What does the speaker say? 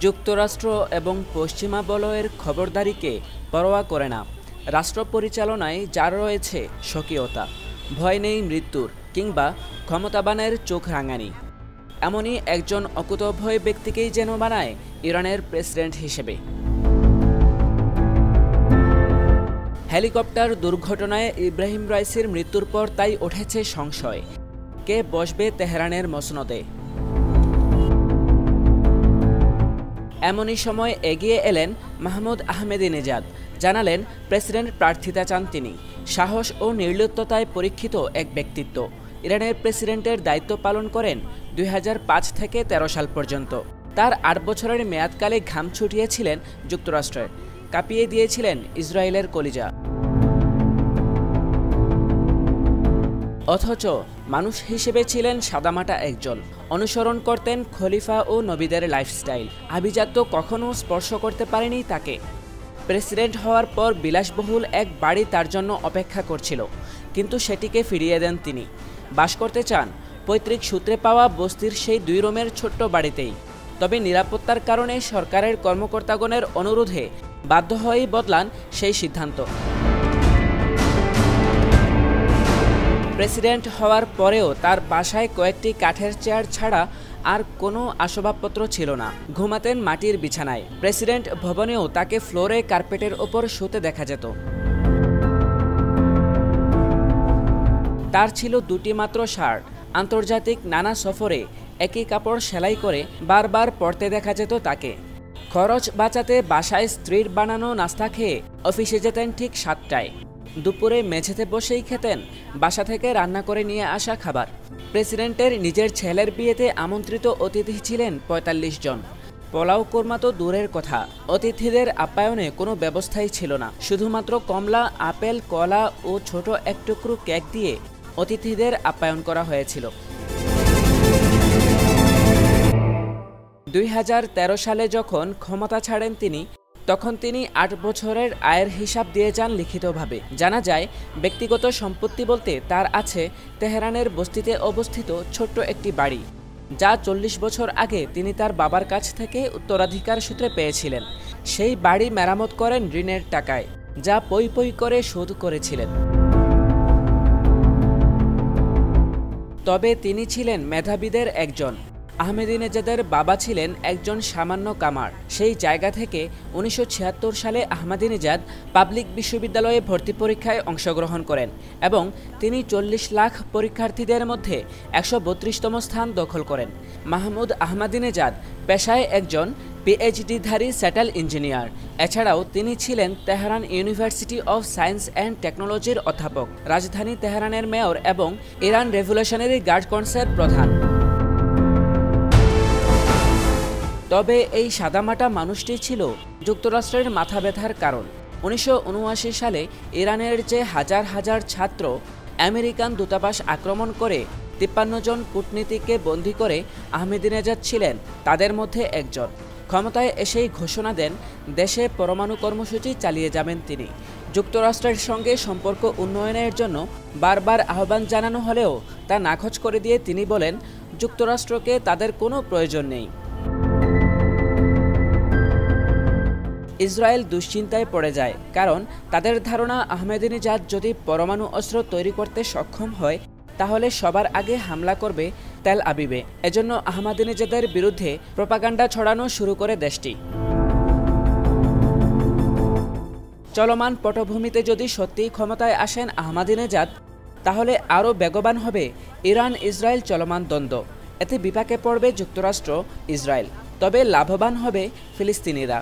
যুক্তরাষ্ট্র এবং পশ্চিমা বলয়ের খবরদারিকে পরোয়া করে না। রাষ্ট্র পরিচালনায় যার রয়েছে স্বকীয়তা, ভয় নেই মৃত্যুর কিংবা ক্ষমতাবানের চোখ রাঙানি, এমনই একজন অকুতোভয় ব্যক্তিকেই যেন বানায় ইরানের প্রেসিডেন্ট হিসেবে। হেলিকপ্টার দুর্ঘটনায় ইব্রাহিম রাইসির মৃত্যুর পর তাই উঠেছে সংশয়, কে বসবে তেহরানের মসনদে। এমনই সময় এগিয়ে এলেন মাহমুদ আহমেদিনেজাদ। জানালেন প্রেসিডেন্ট প্রার্থিতা চান তিনি। সাহস ও নির্লিপ্ততায় পরীক্ষিত এক ব্যক্তিত্ব। ইরানের প্রেসিডেন্টের দায়িত্ব পালন করেন 2005 থেকে 13 সাল পর্যন্ত। তার 8 বছরের মেয়াদকালে ঘাম ছুটিয়েছিলেন যুক্তরাষ্ট্রের, কাঁপিয়ে দিয়েছিলেন ইসরায়েলের কলিজা। অথচ মানুষ হিসেবে ছিলেন সাদামাটা একজন। অনুসরণ করতেন খলিফা ও নবীদের লাইফস্টাইল। আভিজাত্য কখনো স্পর্শ করতে পারেনি তাকে। প্রেসিডেন্ট হওয়ার পর বিলাসবহুল এক বাড়ি তার জন্য অপেক্ষা করছিল, কিন্তু সেটিকে ফিরিয়ে দেন তিনি। বাস করতে চান পৈতৃক সূত্রে পাওয়া বস্তির সেই 2 রুমের ছোট্ট বাড়িতেই। তবে নিরাপত্তার কারণে সরকারের কর্মকর্তাগণের অনুরোধে বাধ্য হয়েই বদলান সেই সিদ্ধান্ত। প্রেসিডেন্ট হওয়ার পরেও তার বাসায় কয়েকটি কাঠের চেয়ার ছাড়া আর কোনো আসবাবপত্র ছিল না। ঘুমাতেন মাটির বিছানায়। প্রেসিডেন্ট ভবনেও তাকে ফ্লোরে কার্পেটের ওপর শুতে দেখা যেত। তার ছিল 2টি মাত্র শার্ট। আন্তর্জাতিক নানা সফরে একই কাপড় সেলাই করে বারবার পরতে দেখা যেত তাকে। খরচ বাঁচাতে বাসায় স্ত্রীর বানানো নাস্তা খেয়ে অফিসে যেতেন ঠিক 7টায়। দুপুরে মেঝেতে বসেই খেতেন বাসা থেকে রান্না করে নিয়ে আসা খাবার। প্রেসিডেন্টের নিজের ছেলের বিয়েতে আমন্ত্রিত অতিথি ছিলেন 45 জন। পোলাও কোরমা তো দূরের কথা, অতিথিদের আপ্যায়নে কোনো ব্যবস্থাই ছিল না। শুধুমাত্র কমলা, আপেল, কলা ও ছোট এক টুকরো কেক দিয়ে অতিথিদের আপ্যায়ন করা হয়েছিল। 2013 সালে যখন ক্ষমতা ছাড়েন তিনি, তখন তিনি 8 বছরের আয়ের হিসাব দিয়ে যান লিখিতভাবে। জানা যায়, ব্যক্তিগত সম্পত্তি বলতে তার আছে তেহরানের বস্তিতে অবস্থিত ছোট্ট একটি বাড়ি, যা 40 বছর আগে তিনি তার বাবার কাছ থেকে উত্তরাধিকার সূত্রে পেয়েছিলেন। সেই বাড়ি মেরামত করেন ঋণের টাকায়, যা পই পই করে শোধ করেছিলেন। তবে তিনি ছিলেন মেধাবীদের একজন। আহমেদিনেজাদের বাবা ছিলেন একজন সামান্য কামার। সেই জায়গা থেকে 1976 সালে আহমেদিনেজাদ পাবলিক বিশ্ববিদ্যালয়ে ভর্তি পরীক্ষায় অংশগ্রহণ করেন এবং তিনি 40 লাখ পরীক্ষার্থীদের মধ্যে 132তম স্থান দখল করেন। মাহমুদ আহমেদিনেজাদ পেশায় একজন পিএইচডিধারী স্যাটেল ইঞ্জিনিয়ার। এছাড়াও তিনি ছিলেন Tehran university of science and টেকনোলজির অধ্যাপক, রাজধানী তেহরানের মেয়র এবং ইরান রেভলিউশনারি গার্ড কর্পসের প্রধান। তবে এই সাদামাটা মানুষটি ছিল যুক্তরাষ্ট্রের মাথা ব্যথার কারণ। 1979 সালে ইরানের যে হাজার হাজার ছাত্র আমেরিকান দূতাবাস আক্রমণ করে 53 জন কূটনীতিককে বন্দী করে, আহমেদিনেজাদ ছিলেন তাদের মধ্যে একজন। ক্ষমতায় এসেই ঘোষণা দেন দেশে পরমাণু কর্মসূচি চালিয়ে যাবেন তিনি। যুক্তরাষ্ট্রের সঙ্গে সম্পর্ক উন্নয়নের জন্য বারবার আহ্বান জানানো হলেও তা নাকচ করে দিয়ে তিনি বলেন, যুক্তরাষ্ট্রকে তাদের কোনো প্রয়োজন নেই। ইসরায়েল দুশ্চিন্তায় পড়ে যায়, কারণ তাদের ধারণা আহমেদিনেজাদ যদি পরমাণু অস্ত্র তৈরি করতে সক্ষম হয়, তাহলে সবার আগে হামলা করবে তেল আবিবে। এজন্য আহমেদিনেজাদের বিরুদ্ধে প্রপাগান্ডা ছড়ানো শুরু করে দেশটি। চলমান পটভূমিতে যদি সত্যিই ক্ষমতায় আসেন আহমেদিনেজাদ, তাহলে আরও বেগবান হবে ইরান ইসরায়েল চলমান দ্বন্দ্ব। এতে বিপাকে পড়বে যুক্তরাষ্ট্র, ইসরায়েল। তবে লাভবান হবে ফিলিস্তিনিরা।